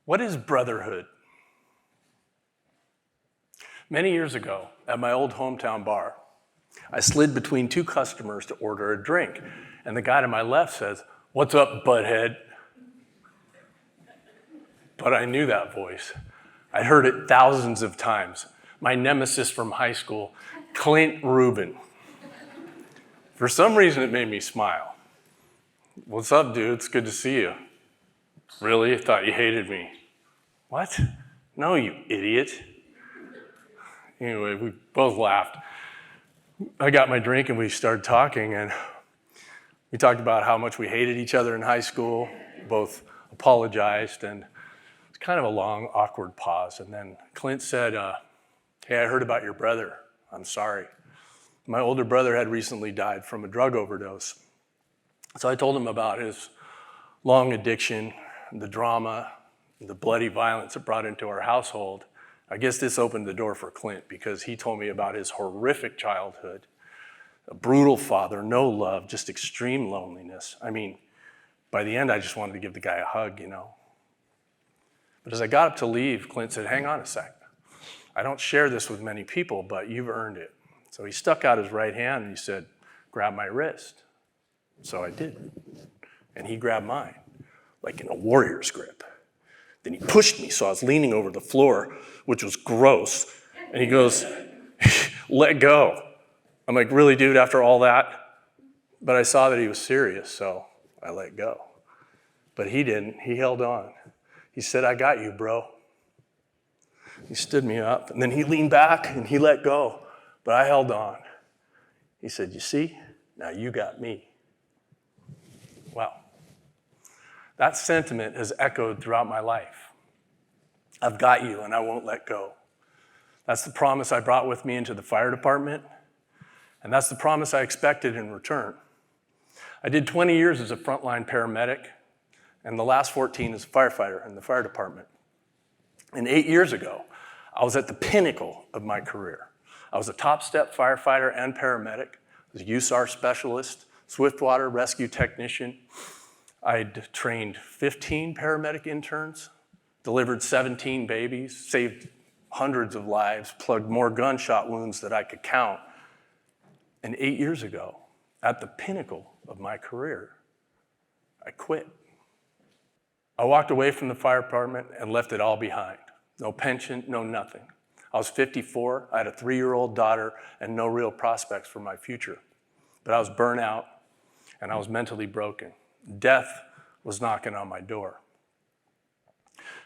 What is brotherhood? Many years ago, at my old hometown bar, I slid between two customers to order a drink, and the guy to my left says, "What's up, butthead?" But I knew that voice. I'd heard it thousands of times. My nemesis from high school, Clint Rubin. For some reason, it made me smile. "What's up, dude? It's good to see you." "Really? I thought you hated me." "What? No, you idiot." Anyway, we both laughed. I got my drink and we started talking, and we talked about how much we hated each other in high school. Both apologized, and it's kind of a long, awkward pause. And then Clint said, "Hey, I heard about your brother. I'm sorry. My older brother had recently died from a drug overdose." So I told him about his long addiction, the drama, the bloody violence it brought into our household. I guess this opened the door for Clint because he told me about his horrific childhood, a brutal father, no love, just extreme loneliness. I mean, by the end, I just wanted to give the guy a hug, you know. But as I got up to leave, Clint said, "Hang on a sec. I don't share this with many people, but you've earned it." So he stuck out his right hand and he said, "Grab my wrist." So I did. And he grabbed mine, like in a warrior's grip. Then he pushed me, so I was leaning over the floor, which was gross. And he goes, "Let go." I'm like, "Really, dude, after all that?" But I saw that he was serious, so I let go. But he didn't. He held on. He said, "I got you, bro." He stood me up, and then he leaned back, and he let go. But I held on. He said, "You see? Now you got me." Wow. That sentiment has echoed throughout my life. I've got you, and I won't let go. That's the promise I brought with me into the fire department, and that's the promise I expected in return. I did 20 years as a frontline paramedic, and the last 14 as a firefighter in the fire department. And 8 years ago, I was at the pinnacle of my career. I was a top step firefighter and paramedic. I was a USAR specialist, swiftwater rescue technician. I'd trained 15 paramedic interns, delivered 17 babies, saved hundreds of lives, plugged more gunshot wounds than I could count. And 8 years ago, at the pinnacle of my career, I quit. I walked away from the fire department and left it all behind. No pension, no nothing. I was 54, I had a 3-year-old daughter, and no real prospects for my future. But I was burnt out, and I was mentally broken. Death was knocking on my door.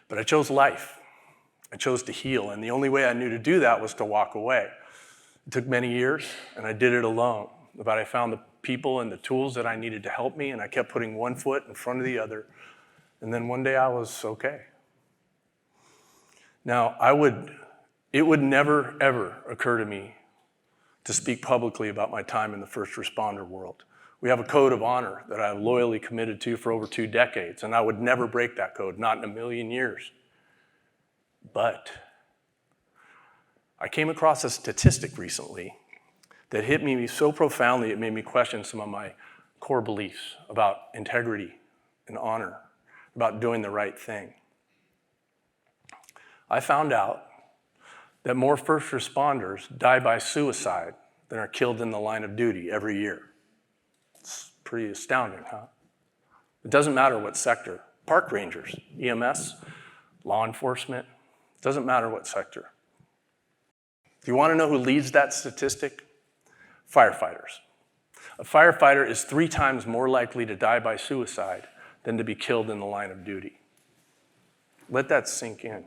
But I chose life. I chose to heal, and the only way I knew to do that was to walk away. It took many years, and I did it alone. But I found the people and the tools that I needed to help me, and I kept putting one foot in front of the other. And then one day I was okay. Now, it would never, ever occur to me to speak publicly about my time in the first responder world. We have a code of honor that I've loyally committed to for over 2 decades, and I would never break that code, not in a million years. But I came across a statistic recently that hit me so profoundly it made me question some of my core beliefs about integrity and honor, about doing the right thing. I found out that more first responders die by suicide than are killed in the line of duty every year. It's pretty astounding, huh? It doesn't matter what sector. Park rangers, EMS, law enforcement, it doesn't matter what sector. Do you want to know who leads that statistic? Firefighters. A firefighter is 3 times more likely to die by suicide than to be killed in the line of duty. Let that sink in.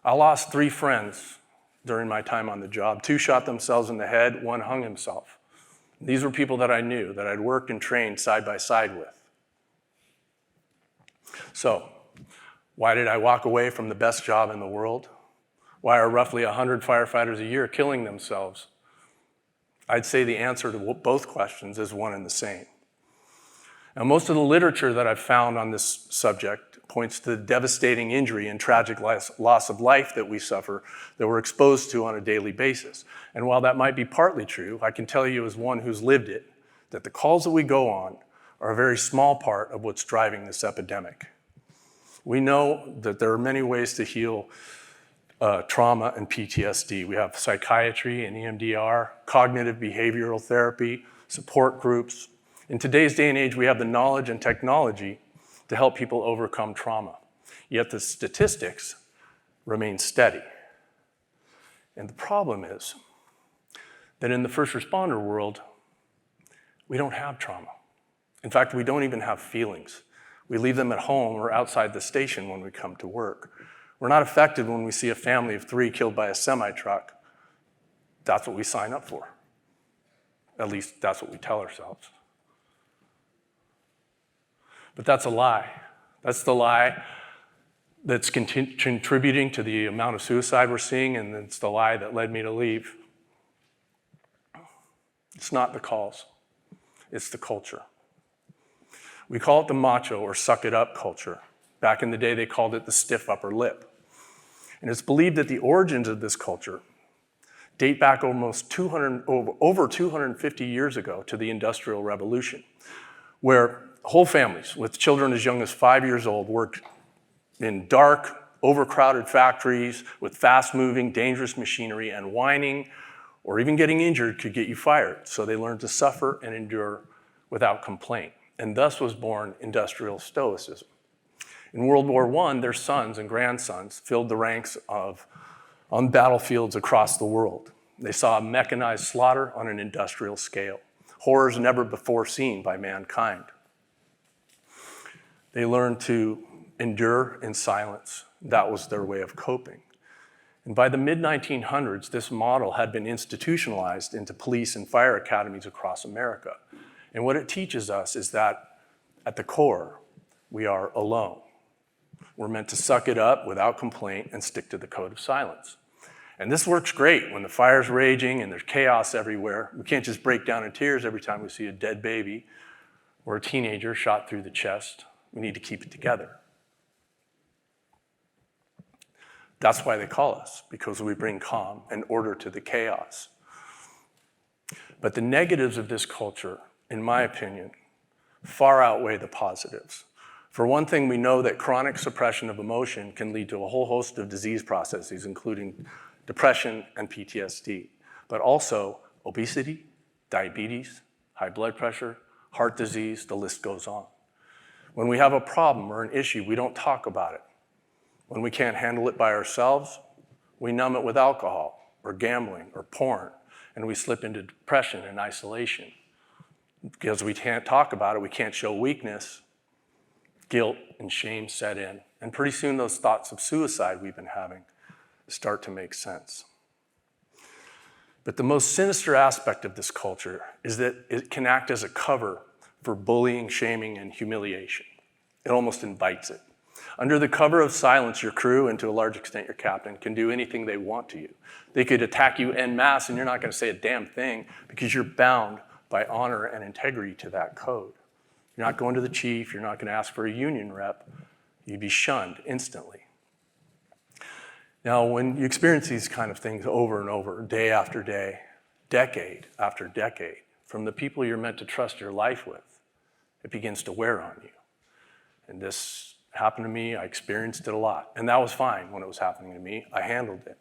I lost 3 friends during my time on the job. 2 shot themselves in the head, 1 hung himself. These were people that I knew, that I'd worked and trained side by side with. So, why did I walk away from the best job in the world? Why are roughly 100 firefighters a year killing themselves? I'd say the answer to both questions is one and the same. Now, most of the literature that I've found on this subject points to the devastating injury and tragic loss of life that we suffer, that we're exposed to on a daily basis. And while that might be partly true, I can tell you as one who's lived it, that the calls that we go on are a very small part of what's driving this epidemic. We know that there are many ways to heal trauma and PTSD. We have psychiatry and EMDR, cognitive behavioral therapy, support groups. In today's day and age, we have the knowledge and technology to help people overcome trauma. Yet the statistics remain steady. And the problem is that in the first responder world, we don't have trauma. In fact, we don't even have feelings. We leave them at home or outside the station when we come to work. We're not affected when we see a family of 3 killed by a semi-truck. That's what we sign up for. At least that's what we tell ourselves. But that's a lie. That's the lie that's contributing to the amount of suicide we're seeing, and it's the lie that led me to leave. It's not the calls, it's the culture. We call it the macho or suck it up culture. Back in the day, they called it the stiff upper lip. And it's believed that the origins of this culture date back almost over 250 years ago to the Industrial Revolution, where whole families with children as young as 5 years old worked in dark, overcrowded factories with fast-moving, dangerous machinery, and whining or even getting injured could get you fired. So they learned to suffer and endure without complaint. And thus was born industrial stoicism. In World War I, their sons and grandsons filled the ranks on battlefields across the world. They saw mechanized slaughter on an industrial scale, horrors never before seen by mankind. They learned to endure in silence. That was their way of coping. And by the mid-1900s, this model had been institutionalized into police and fire academies across America. And what it teaches us is that at the core, we are alone. We're meant to suck it up without complaint and stick to the code of silence. And this works great when the fire's raging and there's chaos everywhere. We can't just break down in tears every time we see a dead baby or a teenager shot through the chest. We need to keep it together. That's why they call us, because we bring calm and order to the chaos. But the negatives of this culture, in my opinion, far outweigh the positives. For one thing, we know that chronic suppression of emotion can lead to a whole host of disease processes, including depression and PTSD, but also obesity, diabetes, high blood pressure, heart disease, the list goes on. When we have a problem or an issue, we don't talk about it. When we can't handle it by ourselves, we numb it with alcohol or gambling or porn, and we slip into depression and isolation. Because we can't talk about it, we can't show weakness, guilt and shame set in. And pretty soon those thoughts of suicide we've been having start to make sense. But the most sinister aspect of this culture is that it can act as a cover for bullying, shaming, and humiliation. It almost invites it. Under the cover of silence, your crew, and to a large extent your captain, can do anything they want to you. They could attack you en masse and you're not going to say a damn thing because you're bound by honor and integrity to that code. You're not going to the chief, you're not going to ask for a union rep, you'd be shunned instantly. Now, when you experience these kind of things over and over, day after day, decade after decade, from the people you're meant to trust your life with, it begins to wear on you. And this happened to me, I experienced it a lot. And that was fine when it was happening to me, I handled it.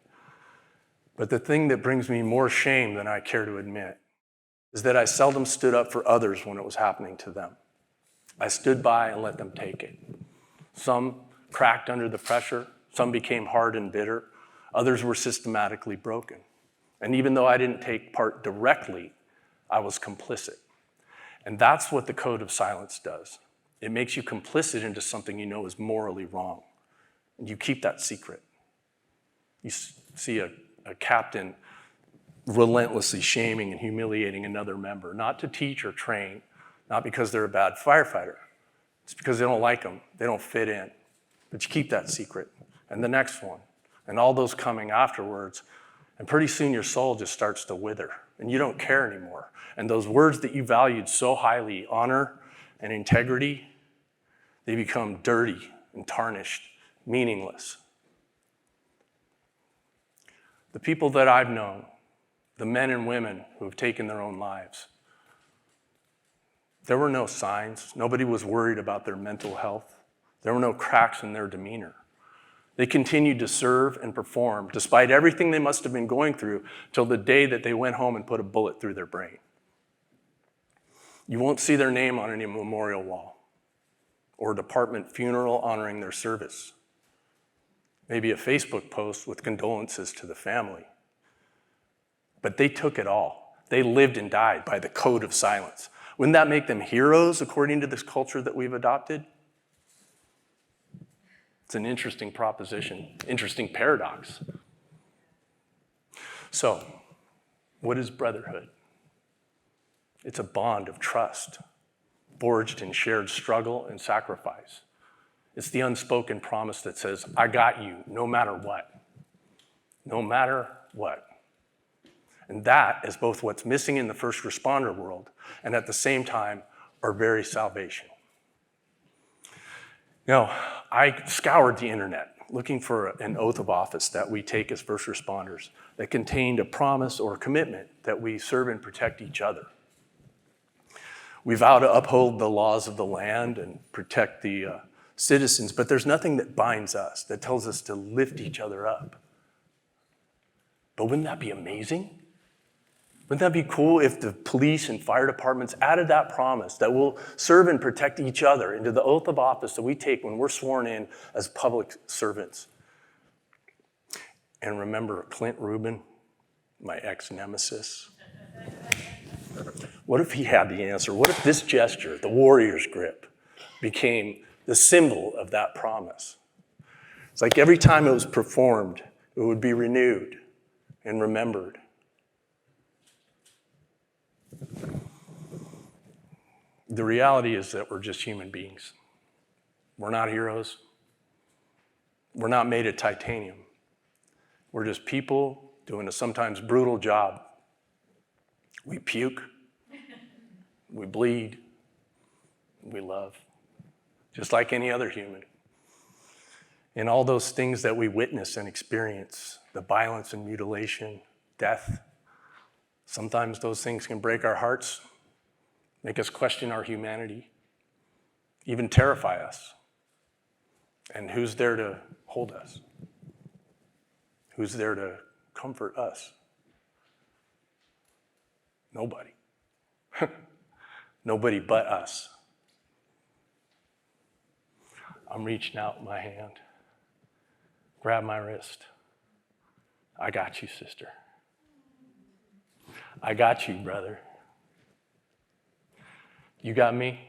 But the thing that brings me more shame than I care to admit is that I seldom stood up for others when it was happening to them. I stood by and let them take it. Some cracked under the pressure, some became hard and bitter, others were systematically broken. And even though I didn't take part directly, I was complicit. And that's what the code of silence does. It makes you complicit into something you know is morally wrong. And you keep that secret. You see a captain relentlessly shaming and humiliating another member, not to teach or train, not because they're a bad firefighter. It's because they don't like them, they don't fit in. But you keep that secret. And the next one, and all those coming afterwards, and pretty soon your soul just starts to wither, and you don't care anymore. And those words that you valued so highly, honor and integrity, they become dirty and tarnished, meaningless. The people that I've known, the men and women who have taken their own lives, there were no signs. Nobody was worried about their mental health, There were no cracks in their demeanor. They continued to serve and perform despite everything they must have been going through till the day that they went home and put a bullet through their brain. You won't see their name on any memorial wall or a department funeral honoring their service. Maybe a Facebook post with condolences to the family. But they took it all. They lived and died by the code of silence. Wouldn't that make them heroes according to this culture that we've adopted? It's an interesting proposition, interesting paradox. So, what is brotherhood? It's a bond of trust, forged in shared struggle and sacrifice. It's the unspoken promise that says, I got you no matter what. No matter what. And that is both what's missing in the first responder world and at the same time our very salvation. Now, I scoured the internet looking for an oath of office that we take as first responders that contained a promise or commitment that we serve and protect each other. We vow to uphold the laws of the land and protect the citizens, but there's nothing that binds us, that tells us to lift each other up. But wouldn't that be amazing? Wouldn't that be cool if the police and fire departments added that promise that we'll serve and protect each other into the oath of office that we take when we're sworn in as public servants? And remember Clint Rubin, my ex-nemesis? What if he had the answer? What if this gesture, the warrior's grip, became the symbol of that promise? It's like every time it was performed, it would be renewed and remembered. The reality is that we're just human beings. We're not heroes. We're not made of titanium. We're just people doing a sometimes brutal job. We puke, we bleed, we love, just like any other human. And all those things that we witness and experience, the violence and mutilation, death, sometimes those things can break our hearts, make us question our humanity, even terrify us. And who's there to hold us? Who's there to comfort us? Nobody. Nobody but us. I'm reaching out my hand. Grab my wrist. I got you, sister. I got you, brother. You got me?